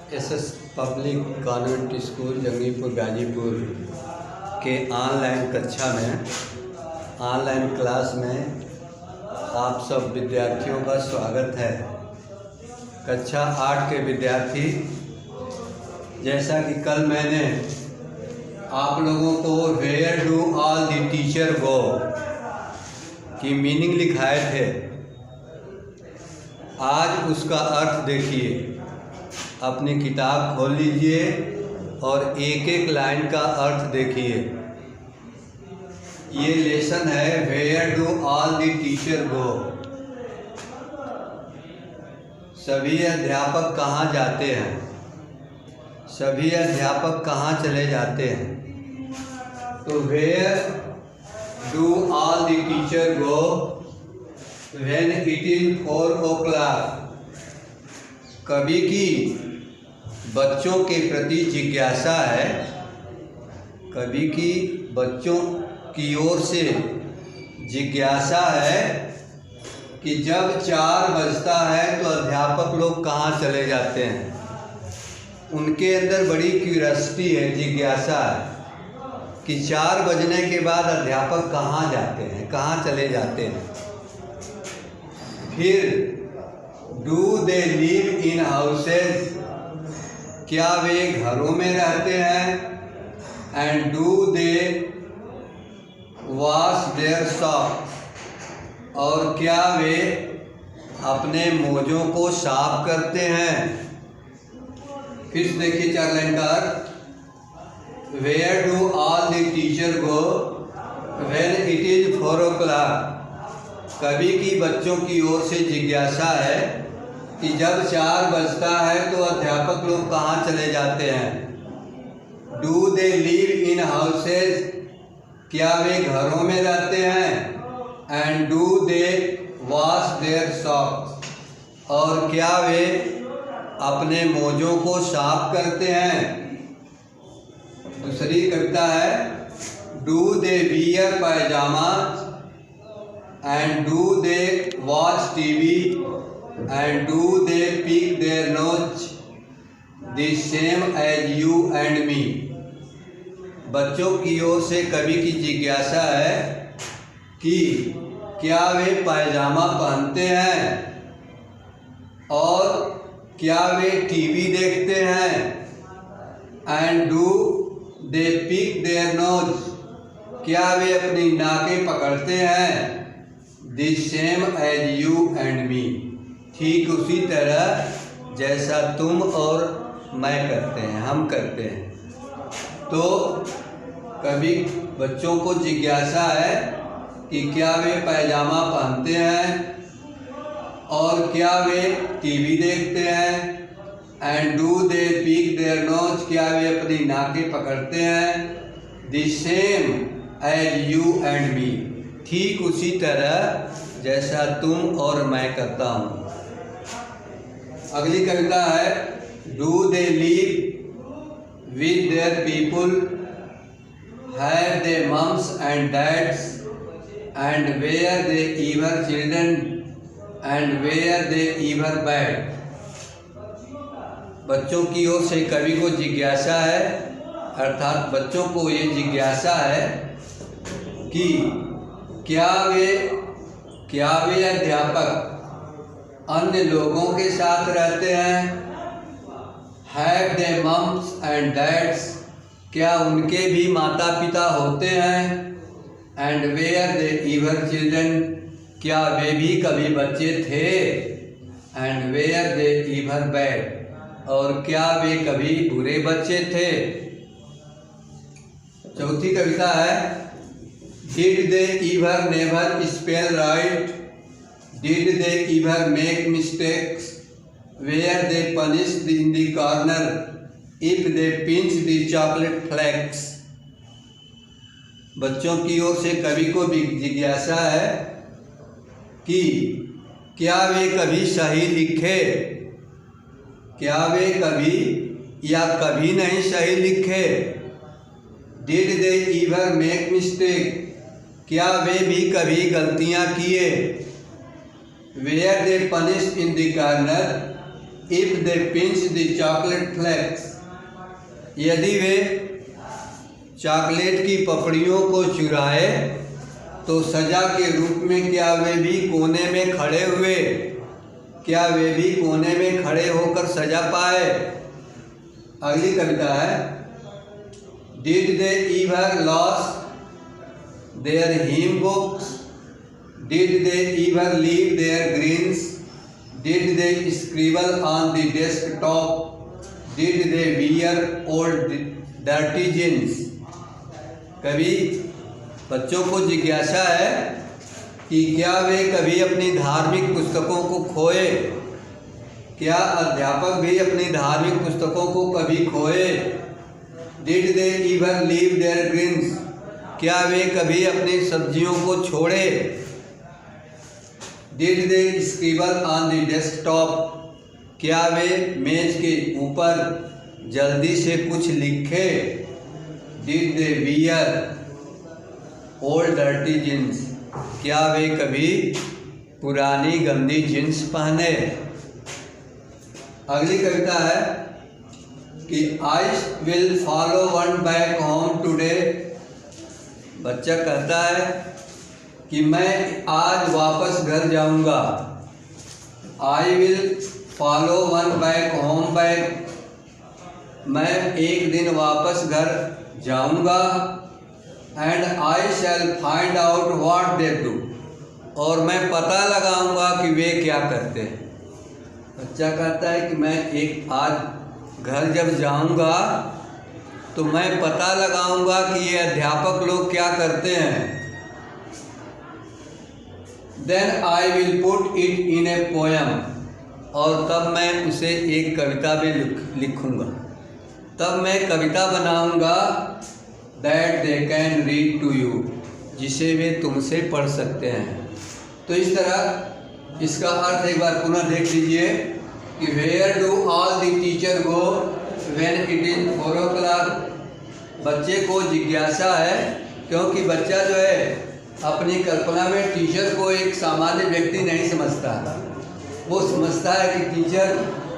SS public convent school Jangipur Ghazipur के online कक्षा में ऑनलाइन क्लास में आप सब विद्यार्थियों का स्वागत है। कक्षा 8 के विद्यार्थी, जैसा कि कल मैंने आप लोगों को where do all the teacher go की मीनिंग लिखाए थे, आज उसका अर्थ देखिए। अपनी किताब खोल लीजिए और एक एक लाइन का अर्थ देखिए। ये लेसन है where do all the teacher go. सभी अध्यापक कहाँ जाते हैं? सभी अध्यापक कहाँ चले जाते हैं? तो where do all the teacher go when it is 4 o'clock। कवि की बच्चों के प्रति जिज्ञासा है, कवि की बच्चों की ओर से जिज्ञासा है कि जब 4 बजता है तो अध्यापक लोग कहाँ चले जाते हैं। उनके अंदर बड़ी क्यूरियोसिटी है, जिज्ञासा है कि 4 बजने के बाद अध्यापक कहाँ जाते हैं, कहाँ चले जाते हैं। फिर do they live in houses, क्या वे घरों में रहते हैं। And do they wash their socks, और क्या वे अपने मोजों को साफ करते हैं। फिर देखिए 4 लाइन का अर्थ। Where do all the teacher go when it is 4 o'clock। कवि की बच्चों की ओर से जिज्ञासा है कि जब 4 बजता है तो अध्यापक लोग कहाँ चले जाते हैं। Do they live in houses, क्या वे घरों में रहते हैं। And do they wash their socks, और क्या वे अपने मोजों को साफ करते हैं। दूसरी कविता है do they wear pyjama and do they watch TV and do they pick their nose the same as you and me. बच्चों की ओर से कवि की जिज्ञासा है कि क्या वे पायजामा पहनते हैं और क्या वे टीवी देखते हैं। And do they pick their nose, क्या वे अपनी नाकें पकड़ते हैं। The same as you and me, ठीक उसी तरह जैसा तुम और मैं करते हैं, हम करते हैं। तो कभी बच्चों को जिज्ञासा है कि क्या वे पायजामा पहनते हैं और क्या वे टीवी देखते हैं। And do they pick their nose, क्या वे अपनी नाकें पकड़ते हैं। The same as you and me, ठीक उसी तरह जैसा तुम और मैं करता हूँ। अगली कविता है do they live with their people, have they mums and dads, and were they ever children and were they ever bad. बच्चों की ओर से कवि को जिज्ञासा है, अर्थात बच्चों को ये जिज्ञासा है कि क्या वे अध्यापक अन्य लोगों के साथ रहते हैं। Have they mums and dads, क्या उनके भी माता पिता होते हैं। And were they ever children, क्या वे भी कभी बच्चे थे। And were they ever bad, और क्या वे कभी बुरे बच्चे थे। चौथी कविता है did they ever never spell right, did they ever make mistakes, were they punished in the corner if they pinch the chocolate flakes. बच्चों की ओर से कवि को भी जिज्ञासा है कि क्या वे कभी सही लिखे, क्या वे कभी या कभी नहीं सही लिखे। Did they ever make mistake, क्या वे भी कभी गलतियां किए। Were they punish in the corner if they pinch the chocolate flakes, यदि वे चॉकलेट की पपड़ियों को चुराए तो सजा के रूप में क्या वे भी कोने में खड़े हुए, क्या वे भी कोने में खड़े होकर सजा पाए। अगली कविता है, did they ever lose their hymn books, did they ever leave their greens, did they scribble on the desktop, did they wear old dirty jeans. कवि बच्चों को जिज्ञासा है कि क्या वे कभी अपनी धार्मिक पुस्तकों को खोए, क्या अध्यापक भी अपनी धार्मिक पुस्तकों को कभी खोए। Did they ever leave their greens, क्या वे कभी अपनी सब्जियों को छोड़े। Did they scribble on the desktop, क्या वे मेज के ऊपर जल्दी से कुछ लिखे। Did they wear old dirty jeans, क्या वे कभी पुरानी गंदी जीन्स पहने। अगली कविता है कि I will follow one back home today. बच्चा कहता है कि मैं आज वापस घर जाऊंगा। I will follow one back home back, मैं एक दिन वापस घर जाऊंगा। And I shell find out what they do, और मैं पता लगाऊंगा कि वे क्या करते हैं। बच्चा कहता है कि मैं एक आज घर जब जाऊंगा तो मैं पता लगाऊंगा कि ये अध्यापक लोग क्या करते हैं। Then I will put it in a poem, और तब मैं उसे एक कविता में लिखूंगा, तब मैं कविता बनाऊंगा। That they can read to you, जिसे वे तुमसे पढ़ सकते हैं। तो इस तरह इसका अर्थ एक बार पुनः देख लीजिए कि where do all the teacher go when it is 4 o'clock। बच्चे को जिज्ञासा है क्योंकि बच्चा जो है अपनी कल्पना में टीचर को एक सामान्य व्यक्ति नहीं समझता, वो समझता है कि टीचर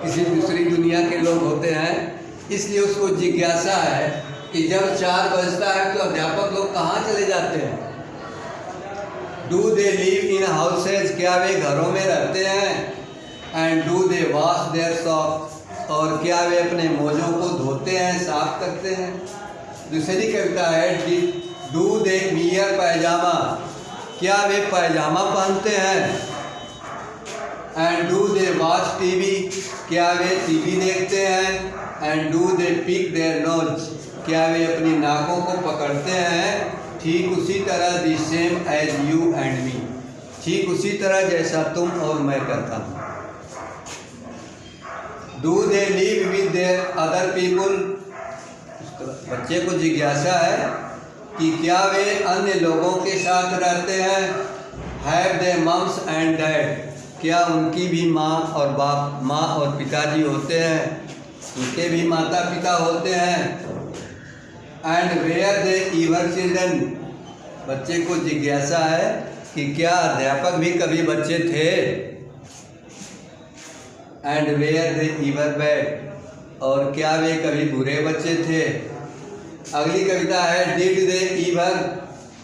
किसी दूसरी दुनिया के लोग होते हैं। इसलिए उसको जिज्ञासा है कि जब 4 बजता है तो अध्यापक लोग कहाँ चले जाते हैं। Do they live in houses, क्या वे घरों में रहते हैं। And do they wash their socks, और क्या वे अपने मोजों को धोते हैं, साफ करते हैं। दूसरी कविता है, डू दे वियर पैजामा, क्या वे पैजामा पहनते हैं। And do they watch TV, क्या वे टीवी देखते हैं। And do they pick their nose, क्या वे अपनी नाकों को पकड़ते हैं। ठीक उसी तरह the same as you and me, ठीक उसी तरह जैसा तुम और मैं करता हूँ। Do they live with their other people, बच्चे को जिज्ञासा है कि क्या वे अन्य लोगों के साथ रहते हैं। Have they mums and dad, क्या उनकी भी माँ और पिताजी होते हैं, उनके भी माता पिता होते हैं। And were they ever children, बच्चे को जिज्ञासा है कि क्या अध्यापक भी कभी बच्चे थे। And were they ever bad, और क्या वे कभी बुरे बच्चे थे। अगली कविता है, did they ever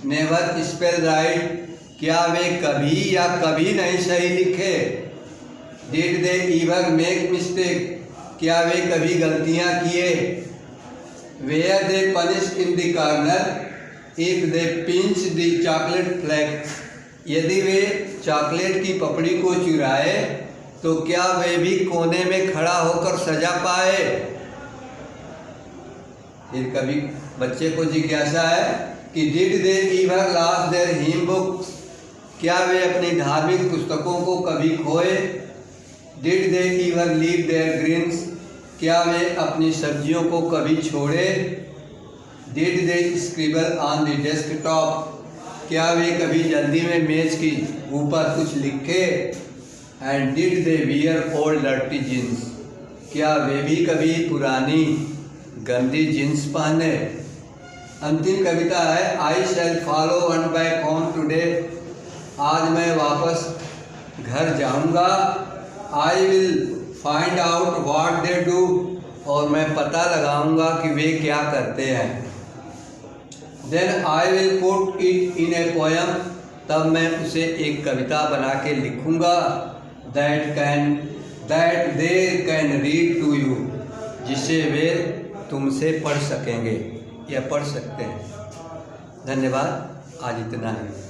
never spell right, क्या वे कभी या कभी नहीं सही लिखे। Did they ever make mistake, क्या वे कभी गलतियां किए। Were they punish in the corner if they pinch the chocolate flakes, यदि वे चॉकलेट की पपड़ी को चुराए तो क्या वे भी कोने में खड़ा होकर सजा पाए। फिर कभी बच्चे को जिज्ञासा है कि did they ever lose their hymn books, क्या वे अपनी धार्मिक पुस्तकों को कभी खोए। Did they ever leave their greens, क्या वे अपनी सब्जियों को कभी छोड़े। Did they scribble on the desktop, क्या वे कभी जल्दी में मेज की ऊपर कुछ लिखे। And did they wear old dirty jeans, क्या वे भी कभी पुरानी गंदी जीन्स पहने। अंतिम कविता है, I shall follow one back home today, आज मैं वापस घर जाऊंगा। I will find out what they do, और मैं पता लगाऊंगा कि वे क्या करते हैं। Then I will put it in a poem, तब मैं उसे एक कविता बना के लिखूंगा। That they can read to you, जिसे वे तुमसे पढ़ सकेंगे या पढ़ सकते हैं। धन्यवाद, आज इतना ही।